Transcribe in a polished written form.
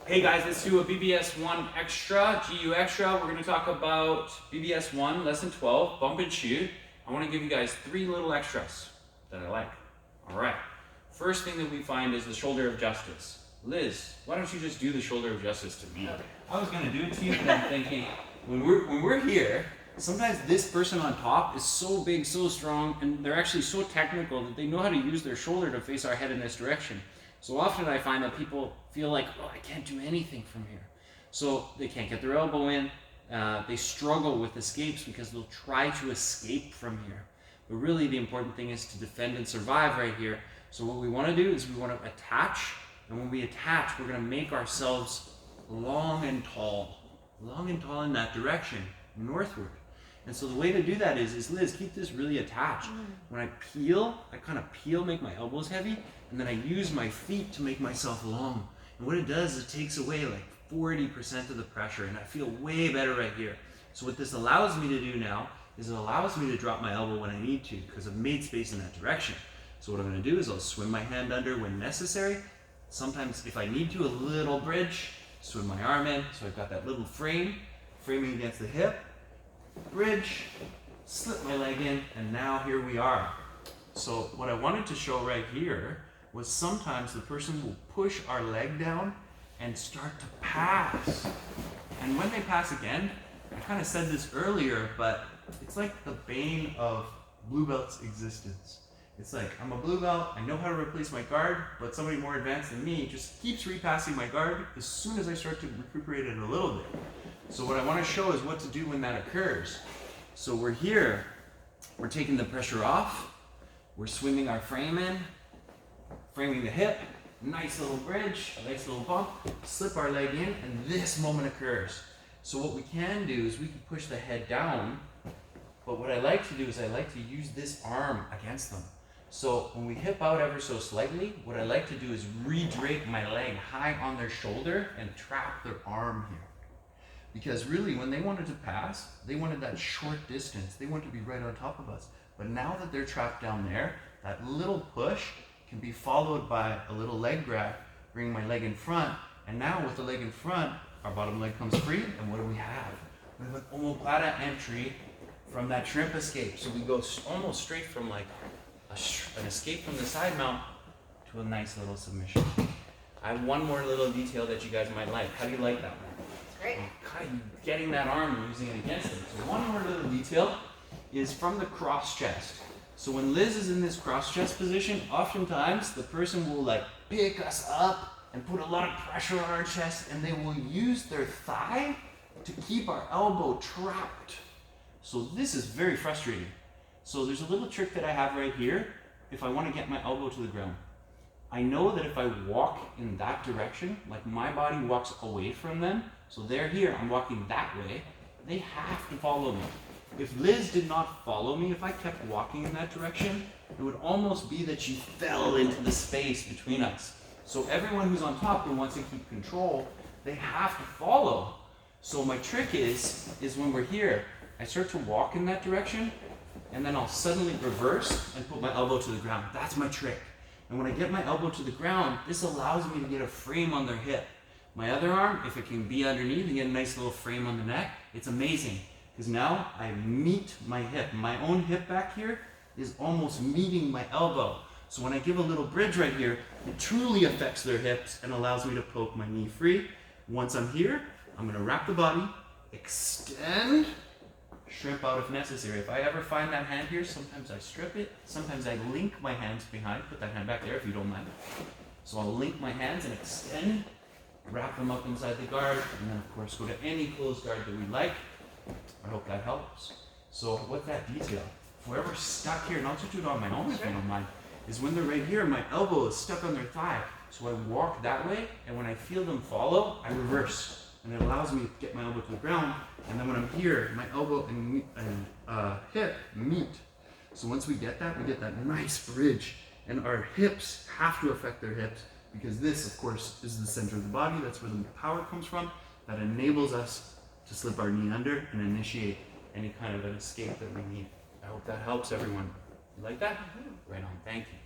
Hey guys, let's do a BBS1 extra, GU extra. We're going to talk about BBS1, lesson 12, bump and shoot. I want to give you guys 3 little extras that I like. All right. First thing that we find is the shoulder of justice. Liz, why don't you just do the shoulder of justice to me? I was going to do it to you, but I'm thinking, when we're here, sometimes this person on top is so big, so strong, and they're actually so technical that they know how to use their shoulder to face our head in this direction. So often I find that people feel like, oh, I can't do anything from here. So they can't get their elbow in. They struggle with escapes because they'll try to escape from here. But really the important thing is to defend and survive right here. So what we want to do is we want to attach. And when we attach, we're going to make ourselves long and tall in that direction, northward. And so the way to do that is Liz, keep this really attached. When I peel, I kind of peel, make my elbows heavy, and then I use my feet to make myself long. And what it does is it takes away like 40% of the pressure, and I feel way better right here. So what this allows me to do now is it allows me to drop my elbow when I need to, because I've made space in that direction. So what I'm going to do is I'll swim my hand under when necessary. Sometimes if I need to, a little bridge, swim my arm in, so I've got that little framing against the hip, bridge, slip my leg in, and now here we are. So what I wanted to show right here was sometimes the person will push our leg down and start to pass. And when they pass again, I kind of said this earlier, but it's like the bane of blue belt's existence. It's like, I'm a blue belt, I know how to replace my guard, but somebody more advanced than me just keeps repassing my guard as soon as I start to recuperate it a little bit. So what I want to show is what to do when that occurs. So we're here, we're taking the pressure off, we're swinging our frame in, framing the hip, nice little bridge, a nice little bump, slip our leg in, and this moment occurs. So what we can do is we can push the head down, but what I like to do is I like to use this arm against them. So when we hip out ever so slightly, what I like to do is re-drape my leg high on their shoulder and trap their arm here. Because really, when they wanted to pass, they wanted that short distance. They wanted to be right on top of us. But now that they're trapped down there, that little push can be followed by a little leg grab, bring my leg in front. And now with the leg in front, our bottom leg comes free. And what do we have? We have an omoplata entry from that shrimp escape. So we go almost straight from like an escape from the side mount to a nice little submission. I have one more little detail that you guys might like. How do you like that one? Great. Kind of getting that arm and using it against them. So one more little detail is from the cross chest. So when Liz is in this cross chest position, oftentimes the person will like pick us up and put a lot of pressure on our chest, and they will use their thigh to keep our elbow trapped. So this is very frustrating. So there's a little trick that I have right here if I want to get my elbow to the ground. I know that if I walk in that direction, like my body walks away from them, so they're here, I'm walking that way, they have to follow me. If Liz did not follow me, if I kept walking in that direction, it would almost be that she fell into the space between us. So everyone who's on top who wants to keep control, they have to follow. So my trick is when we're here, I start to walk in that direction, and then I'll suddenly reverse and put my elbow to the ground. That's my trick. And when I get my elbow to the ground, this allows me to get a frame on their hip. My other arm, if it can be underneath and get a nice little frame on the neck, it's amazing. Because now I meet my hip. My own hip back here is almost meeting my elbow. So when I give a little bridge right here, it truly affects their hips and allows me to poke my knee free. Once I'm here, I'm going to wrap the body, extend, shrimp out if necessary. If I ever find that hand here, sometimes I strip it. Sometimes I link my hands behind. Put that hand back there if you don't mind. So I'll link my hands and extend, wrap them up inside the guard, and then of course go to any closed guard that we like. I hope that helps. So what's that detail? If we're ever stuck here, and I'll just do it on my own if you don't mind, is when they're right here, my elbow is stuck on their thigh. So I walk that way, and when I feel them follow, I reverse. And it allows me to get my elbow to the ground, and then when I'm here, my elbow and hip meet. So once we get that nice bridge, and our hips have to affect their hips, because this, of course, is the center of the body. That's where the power comes from. That enables us to slip our knee under and initiate any kind of an escape that we need. I hope that helps everyone. You like that? Right on. Thank you.